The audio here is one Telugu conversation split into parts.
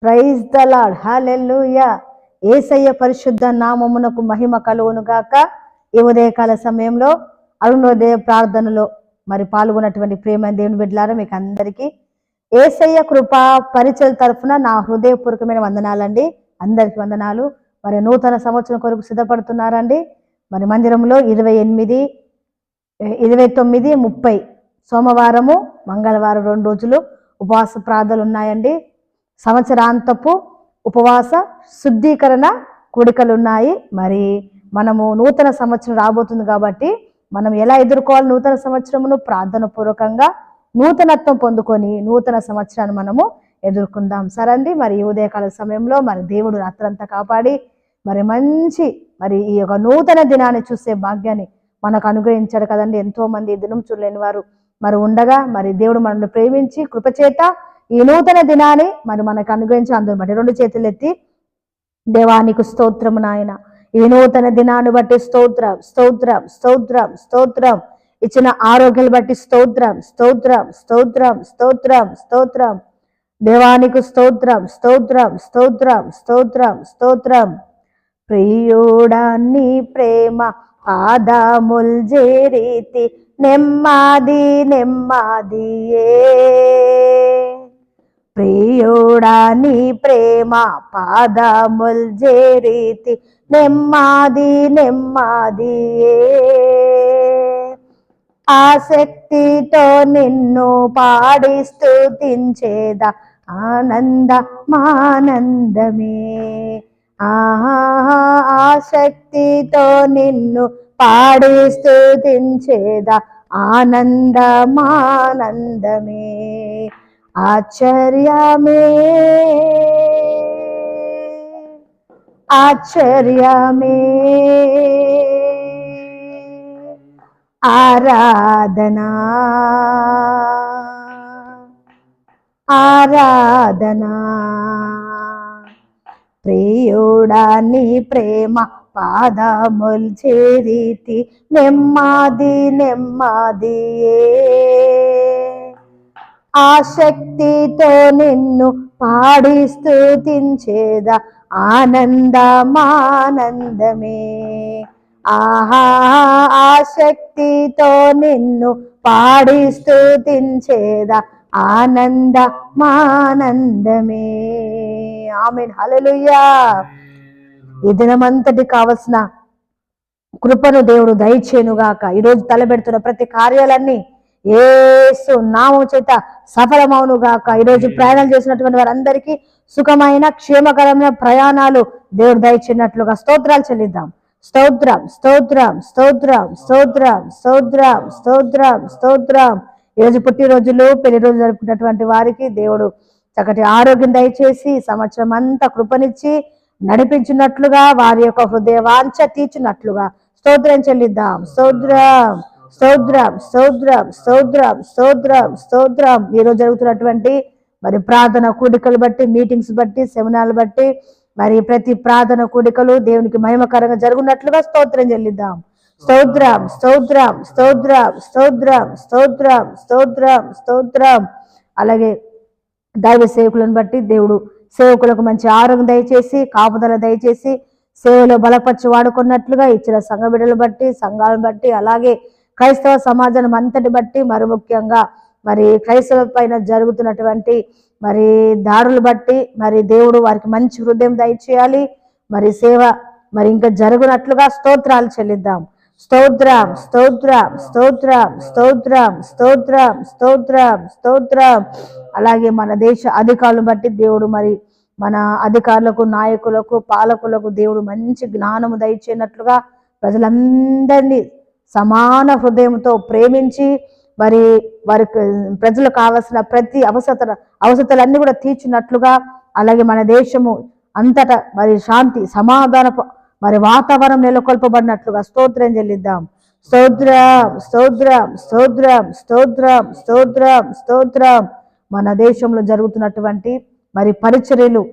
ప్రైజ్ ద లార్డ్, హల్లెలూయా. యేసయ్య పరిశుద్ధ నామమునకు మహిమ కలుగును గాక. ఈ ఉదయకాల సమయంలో అరుణోదయ ప్రార్థనలో మరి పాల్గొన్నటువంటి ప్రేమ దేవుని బిడ్డలారా, మీకు అందరికీ యేసయ్య కృపా పరిచయం తరఫున నా హృదయపూర్వకమైన వందనాలండి. అందరికి వందనాలు. మరి నూతన సంవత్సరం కొరకు సిద్ధపడుతున్నారండి. మరి మందిరంలో 28, 29, 30 సోమవారము మంగళవారం 2 రోజులు ఉపవాస ప్రార్థనలు ఉన్నాయండి. సంవత్సరాంతపు ఉపవాస శుద్ధీకరణ కూడికలు ఉన్నాయి. మరి మనము నూతన సంవత్సరం రాబోతుంది కాబట్టి మనం ఎలా ఎదుర్కోవాలి నూతన సంవత్సరమును? ప్రార్థన పూర్వకంగా నూతనత్వం పొందుకొని నూతన సంవత్సరాన్ని మనము ఎదుర్కొందాం. సరండి. మరి ఈ ఉదయకాల సమయంలో మరి దేవుడు రాత్రంతా కాపాడి మరి మరి ఈ యొక్క నూతన దినాన్ని చూసే భాగ్యాన్ని మనకు అనుగ్రహించాడు కదండి. ఎంతో మంది దినం చూడలేని వారు మరి ఉండగా మరి దేవుడు మనల్ని ప్రేమించి కృపచేత ఈ నూతన దినాన్ని మరి మనకు అనుగ్రహించి అందరూ బట్టి 2 చేతులు ఎత్తి దేవానికి స్తోత్రము నాయన. ఈ నూతన దినాన్ని బట్టి స్తోత్రం స్తోత్రం స్తోత్రం స్తోత్రం. ఇచ్చిన ఆరోగ్యాలు బట్టి స్తోత్రం స్తోత్రం స్తోత్రం స్తోత్రం స్తోత్రం. దేవానికి స్తోత్రం స్తోత్రం స్తోత్రం స్తోత్రం స్తోత్రం. ప్రియుడా నీ ప్రేమ పాదముల్ జేరితి నెమ్మది నెమ్మదియే. ప్రియుడా నీ ప్రేమ పాదముల్ జేరితి నెమ్మది నెమ్మదియే. ఆసక్తితో నిన్ను పాడి స్తుతించేదా ఆనందమానందమే. ఆసక్తితో నిన్ను పాడి స్తుతించేదా ఆనందమానందమే. ఆశ్చర్యమే ఆశ్చర్యమే ఆరాధనా ఆరాధనా. ప్రియుడా నీ ప్రేమ పాదముల్ చేరితి నెమ్మది నెమ్మదియే. ఆసక్తితో నిన్ను పాడి స్తుతించేదా ఆనందమానందమే. ఆసక్తితో నిన్ను పాడి స్తుతించేదా ఆనందమానందమే. ఆమేన్, హల్లెలూయా. ఈ దినమంతటి కావలసిన కృపను దేవుడు దయచేయునుగాక. ఈరోజు తలబెడుతున్న ప్రతి కార్యాలన్నీ యేసు నామము చేత సఫలమవునుగాక. ఈరోజు ప్రయాణాలు చేసినటువంటి వారందరికీ సుఖమైన క్షేమకరమైన ప్రయాణాలు దేవుడు దయచేసినట్లుగా స్తోత్రాలు చెల్లిద్దాం. స్తోత్రం స్తోత్రం స్తోత్రం స్తోత్రం స్తోత్రం స్తోత్రం స్తోత్రం. ఈరోజు పుట్టినరోజులు పెళ్లి రోజులు జరుపుకున్నటువంటి వారికి దేవుడు చక్కటి ఆరోగ్యం దయచేసి సంవత్సరం అంతా కృపనిచ్చి నడిపించినట్లుగా వారి యొక్క హృదయ వాంఛ తీర్చినట్లుగా స్తోత్రం చెల్లిద్దాం. స్తోత్రం స్తోత్రం స్తోత్రం స్తోత్రం స్తోత్రం స్తోత్రం. ఈరోజు జరుగుతున్నటువంటి మరి ప్రార్థన కూడికలు బట్టి, మీటింగ్స్ బట్టి, సెమినార్లు బట్టి మరి ప్రతి ప్రార్థన కూడికలు దేవునికి మహిమకరంగా జరుగునట్లుగా స్తోత్రం చెల్లిద్దాం. స్తోత్రం స్తోత్రం స్తోత్రం స్తోత్రం స్తోత్రం స్తోత్రం స్తోత్రం. అలాగే దైవ సేవకులను బట్టి దేవుడు సేవకులకు మంచి ఆరోగ్యం దయచేసి కాపుదల దయచేసి సేవలో బలపరిచి వాడుకున్నట్లుగా ఇచ్చిన సంఘ బిడ్డలు బట్టి, సంఘాలను బట్టి, అలాగే క్రైస్తవ సమాజం అంతటి బట్టి, మరి ముఖ్యంగా మరి క్రైస్తవ పైన జరుగుతున్నటువంటి మరి దాడులు బట్టి మరి దేవుడు వారికి మంచి హృదయం దయచేయాలి. మరి సేవ మరి ఇంకా జరుగునట్లుగా స్తోత్రాలు చెల్లిద్దాం. స్తోత్రం స్తోత్రం స్తోత్రం స్తోత్రం స్తోత్రం స్తోత్రం స్తోత్రం. అలాగే మన దేశ అధికారులను బట్టి దేవుడు మరి మన అధికారులకు, నాయకులకు, పాలకులకు దేవుడు మంచి జ్ఞానము దయచేయనట్లుగా ప్రజలందరినీ సమాన హృదయంతో ప్రేమించి మరి వారికి ప్రజలకు కావలసిన ప్రతి అవసరతలన్నీ కూడా తీర్చినట్లుగా, అలాగే మన దేశము అంతటా మరి శాంతి సమాధాన మరి వాతావరణం నెలకొల్పబడినట్లుగా స్తోత్రం చెల్లిద్దాం. స్తోత్రం స్తోత్రం స్తోత్రం స్తోత్రం స్తోత్రం స్తోత్రం. మన దేశంలో జరుగుతున్నటువంటి మరి పరిచర్యలు,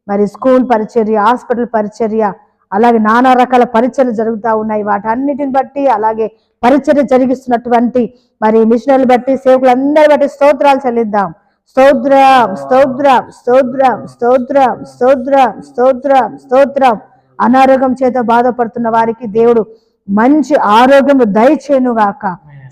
మరి స్కూల్ పరిచర్య, హాస్పిటల్ పరిచర్య, అలాగే నానా రకాల పరిచర్యలు జరుగుతూ ఉన్నాయి. వాటన్నిటిని బట్టి, అలాగే పరిచర్య జరిగిస్తున్నటువంటి మరి మిషనరీలు బట్టి, సేవకులందరి బట్టి స్తోత్రాలు చెల్లిద్దాం. స్తోత్రం స్తోత్రం స్తోత్రం స్తోత్రం స్తోత్రం స్తోత్రం స్తోత్రం. అనారోగ్యం చేత బాధపడుతున్న వారికి దేవుడు మంచి ఆరోగ్యం దయచేయునుగాక.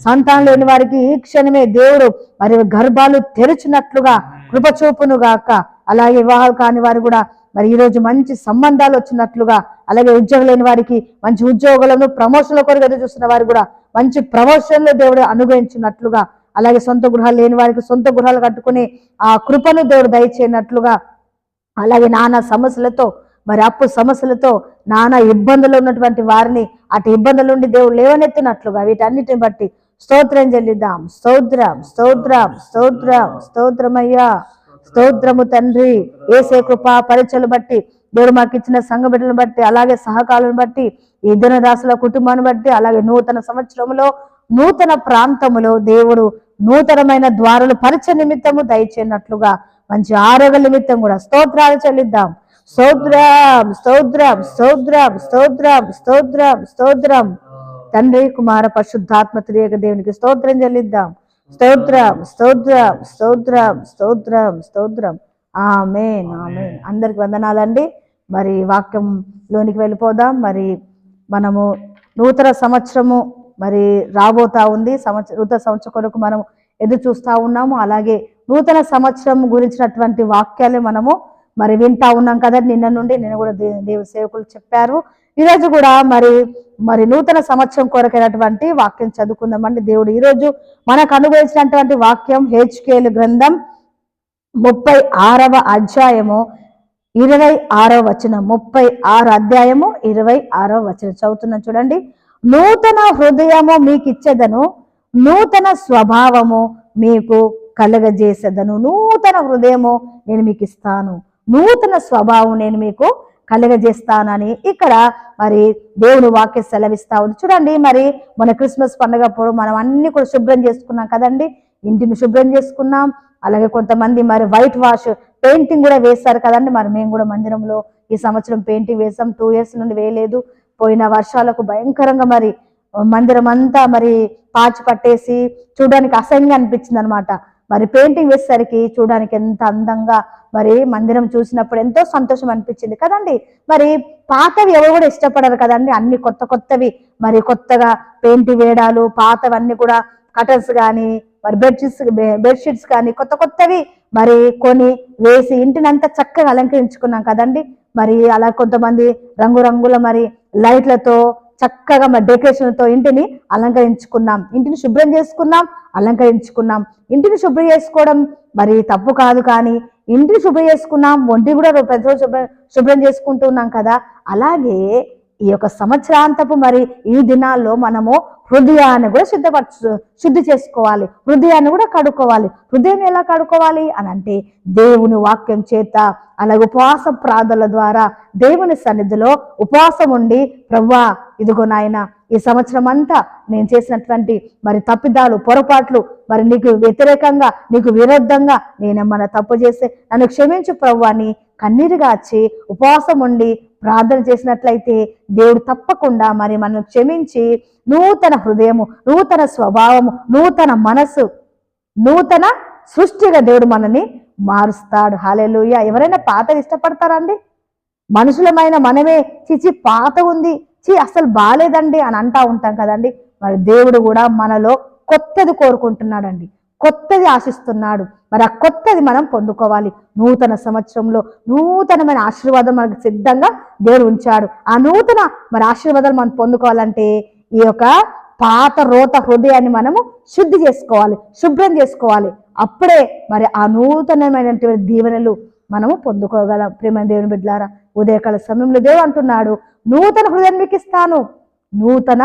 సంతానం లేని వారికి ఈ క్షణమే దేవుడు మరి గర్భాలు తెరిచినట్లుగా కృప చూపునుగాక. అలాగే వివాహాలు కాని వారు కూడా మరి ఈరోజు మంచి సంబంధాలు వచ్చినట్లుగా, అలాగే ఉద్యోగం లేని వారికి మంచి ఉద్యోగాలను ప్రమోషన్ల కొరకు ఎదురు చూస్తున్న వారు కూడా మంచి ప్రమోషన్లు దేవుడు అనుగ్రహించినట్లుగా, అలాగే సొంత గృహాలు లేని వారికి సొంత గృహాలు కట్టుకుని ఆ కృపను దేవుడు దయచేయనట్లుగా, అలాగే నానా సమస్యలతో మరి అప్పు సమస్యలతో నానా ఇబ్బందులు ఉన్నటువంటి వారిని అటు ఇబ్బందుల నుండి దేవుడు లేవనెత్తినట్లుగా వీటన్నిటిని బట్టి స్తోత్రం చెల్లిద్దాం. స్తోత్రం స్తోత్రం స్తోత్రం స్తోత్రమయ్యా, స్తోత్రము తండ్రి. ఏసే కృపా పరిచయలు బట్టి దేవుడు మాకు ఇచ్చిన సంఘ బిడ్డలను బట్టి, అలాగే సహకాలను బట్టి, ఈ దినదాసుల కుటుంబాన్ని బట్టి, అలాగే నూతన సంవత్సరంలో నూతన ప్రాంతములో దేవుడు నూతనమైన ద్వారాలు పరిచయ నిమిత్తము దయచేయనట్లుగా, మంచి ఆరోగ్య నిమిత్తం కూడా స్తోత్రాలు చెల్లిద్దాం. స్తోత్రం స్తోత్రం స్తోత్రం స్తోత్రం స్తోత్రం స్తోత్రం. తండ్రి కుమార పరిశుద్ధాత్మ త్రియేక దేవునికి స్తోత్రం చెల్లిద్దాం. స్తోత్రం స్తోత్రం స్తోత్రం స్తోత్రం స్తోత్రం. ఆమేన్ ఆమేన్. అందరికి వందనాలండి. మరి వాక్యంలోనికి వెళ్ళిపోదాం. మరి మనము నూతన సంవత్సరము మరి రాబోతా ఉంది. నూతన సంవత్సరం కొరకు మనం ఎదురు చూస్తూ ఉన్నాము. అలాగే నూతన సంవత్సరం గురించినటువంటి వాక్యాలు మనము మరి వింటా ఉన్నాం కదా. నిన్న కూడా దేవుని సేవకులు చెప్పారు. ఈరోజు కూడా మరి నూతన సంవత్సరం కొరకైనటువంటి వాక్యం చదువుకుందామండి. దేవుడు ఈరోజు మనకు అనుగ్రహించినటువంటి వాక్యం హెచ్కేలు గ్రంథం 36వ అధ్యాయము 26వ వచనం. 36 అధ్యాయము 26వ వచనం చదువుతున్నాం చూడండి. నూతన హృదయము మీకు ఇచ్చేదను, నూతన స్వభావము మీకు కలగజేసేదను. నూతన హృదయము నేను మీకు ఇస్తాను, నూతన స్వభావం నేను మీకు కలగజేస్తానని ఇక్కడ మరి దేవుని వాక్యం సెలవిస్తా ఉంది. చూడండి, మరి మన క్రిస్మస్ పండుగప్పుడు మనం అన్ని కూడా శుభ్రం చేసుకున్నాం కదండి. ఇంటిని శుభ్రం చేసుకున్నాం. అలాగే కొంతమంది మరి వైట్ వాష్ పెయింటింగ్ కూడా వేస్తారు కదండి. మరి మేము కూడా మందిరంలో ఈ సంవత్సరం పెయింటింగ్ వేసాం. 2 years నుండి వేయలేదు. పోయిన వర్షాలకు భయంకరంగా మరి మందిరం అంతా మరి పాచి పట్టేసి చూడడానికి అసహ్యంగా అనిపించింది అనమాట. మరి పెయింటింగ్ వేసేసరికి చూడడానికి ఎంత అందంగా మరి మందిరం చూసినప్పుడు ఎంతో సంతోషం అనిపించింది కదండి. మరి పాతవి ఎవరు కూడా ఇష్టపడరు కదండి. అన్ని కొత్తవి మరి కొత్తగా పెయింటింగ్ వేయడాలు, పాతవన్నీ కూడా కటర్స్ కానీ మరి బెడ్షీట్స్ కానీ కొత్తవి మరి కొని వేసి ఇంటిని అంతా చక్కగా అలంకరించుకున్నాం కదండి. మరి అలా కొంతమంది రంగురంగుల మరి లైట్లతో చక్కగా మరి డెకరేషన్తో ఇంటిని అలంకరించుకున్నాం. ఇంటిని శుభ్రం చేసుకున్నాం, అలంకరించుకున్నాం. ఇంటిని శుభ్రం చేసుకోవడం మరి తప్పు కాదు, కానీ ఇంటిని శుభ్రం చేసుకున్నాం, ఒంటి కూడా ప్రతిరోజు శుభ్రం చేసుకుంటున్నాం కదా. అలాగే ఈ యొక్క సంవత్సరాంతపు మరి ఈ దినాల్లో మనము హృదయాన్ని కూడా శుద్ధి చేసుకోవాలి, హృదయాన్ని కూడా కడుక్కోవాలి. హృదయం ఎలా కడుక్కోవాలి అని అంటే దేవుని వాక్యం చేత, అలాగే ఉపవాస ప్రార్థనల ద్వారా దేవుని సన్నిధిలో ఉపవాసం ఉండి, ప్రభువా ఇదిగో నాయన ఈ సంవత్సరం అంతా నేను చేసినటువంటి మరి తప్పిదాలు, పొరపాట్లు, మరి నీకు వ్యతిరేకంగా, నీకు విరుద్ధంగా నేనేమన్నా తప్పు చేస్తే నన్ను క్షమించు ప్రభువా అని కన్నీరుగా వచ్చి ఉపవాసం ఉండి ప్రార్థన చేసినట్లయితే దేవుడు తప్పకుండా మరి మనం క్షమించి నూతన హృదయము, నూతన స్వభావము, నూతన మనస్సు, నూతన సృష్టిగా దేవుడు మనని మారుస్తాడు. హల్లెలూయా. ఎవరైనా పాతది ఇష్టపడతారండి? మనుషులమైన మనమే చిచి పాత ఉంది, అసలు బాలేదండి అని అంటా ఉంటాం కదండి. మరి దేవుడు కూడా మనలో కొత్తది కోరుకుంటున్నాడండి, కొత్తది ఆశిస్తున్నాడు. మరి ఆ కొత్తది మనం పొందుకోవాలి. నూతన సంవత్సరంలో నూతనమైన ఆశీర్వాదం మనకు సిద్ధంగా దేవుడు ఉంచాడు. ఆ నూతన మరి ఆశీర్వాదాలు మనం పొందుకోవాలంటే ఈ యొక్క పాత రోత హృదయాన్ని మనము శుద్ధి చేసుకోవాలి, శుభ్రం చేసుకోవాలి. అప్పుడే మరి ఆ నూతనమైనటువంటి దీవెనలు మనము పొందుకోగలం. ప్రేమ దేవుని బిడ్డలారా, ఉదయకాల సమయంలో దేవుడు అంటున్నాడు, నూతన హృదయం మీకు ఇస్తాను, నూతన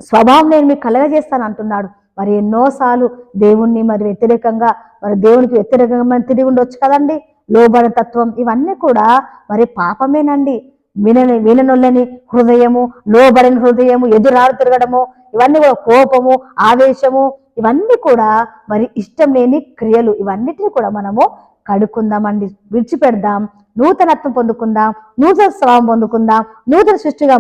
స్వభావం నేను మీకు కలగజేస్తాను అంటున్నాడు. మరి ఎన్నోసార్లు దేవుణ్ణి మరి వ్యతిరేకంగా, మరి దేవునికి వ్యతిరేకంగా మనం తిరిగి ఉండొచ్చు కదండి. లోబడ తత్వం, ఇవన్నీ కూడా మరి పాపమేనండి. విననొల్లని హృదయము, లోబడిన హృదయము, ఎదురాడు తిరగడము, ఇవన్నీ కూడా కోపము, ఆవేశము, ఇవన్నీ కూడా మరి ఇష్టం లేని క్రియలు. ఇవన్నిటిని కూడా మనము కడుక్కుందామండి, విడిచిపెడదాం. నూతనత్వం పొందుకుందాం, నూతన స్వభావం పొందుకుందాం, నూతన సృష్టిగా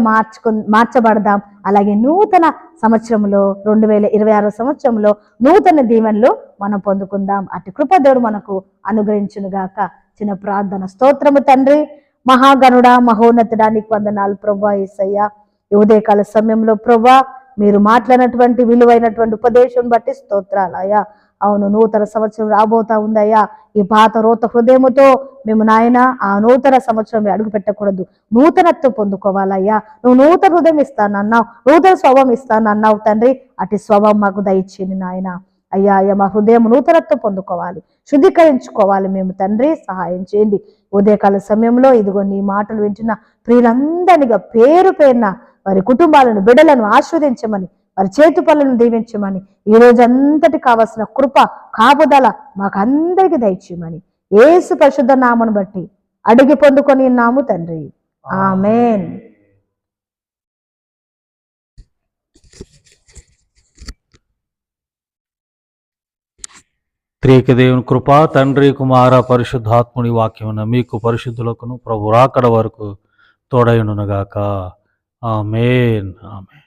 మార్చబడదాం. అలాగే నూతన సంవత్సరంలో 2026 సంవత్సరంలో నూతన దీవెనలు మనం పొందుకుందాం. అటు కృప దేవుడు మనకు అనుగ్రహించునుగాక. చిన్న ప్రార్థన. స్తోత్రము తండ్రి, మహాగణుడా, మహోన్నతుడా, నీకు వందనాలు ప్రభువా. యేసయ్యా, ఈ ఉదయకాల సమయంలో ప్రభువా మీరు మాట్లాడినటువంటి విలువైనటువంటి ఉపదేశం బట్టి స్తోత్రాలయ్యా. అవును, నూతన సంవత్సరం రాబోతా ఉందయ్యా. ఈ పాత రోత హృదయముతో మేము నాయన ఆ నూతన సంవత్సరం అడుగు పెట్టకూడదు, నూతనత్వం పొందుకోవాలయ్యా. నువ్వు నూతన హృదయం ఇస్తానన్నావు, నూతన స్వభావం ఇస్తానన్నావు తండ్రి. అటు స్వభావం మాకు దయచేయండి నాయన. అయ్యా అయ్యా, మా హృదయం నూతనత్వం పొందుకోవాలి, శుద్ధీకరించుకోవాలి మేము తండ్రి. సహాయం చేయండి. ఉదయకాల సమయంలో ఇదిగో నీ మాటలు వింటున్న ప్రియులందరిగా పేరు పేరున వారి కుటుంబాలను, బిడ్డలను ఆశీర్వదించమని, వారి చేతి పనులను దీవించమని, ఈ రోజు అంతటి కావలసిన కృప కాపుదల మాకు అందరికీ దయచేయమని యేసు పరిశుద్ధ నామను బట్టి అడిగి పొందుకొని ఉన్నాము తండ్రి. ఆమేన్. త్రియేక దేవుని కృప, తండ్రి, కుమార, పరిశుద్ధాత్ముని వాక్యమున మీకు పరిశుద్ధులకును ప్రభు రాకడ వరకు తోడైండునుగాక. ఆమేన్. ఆమేన్.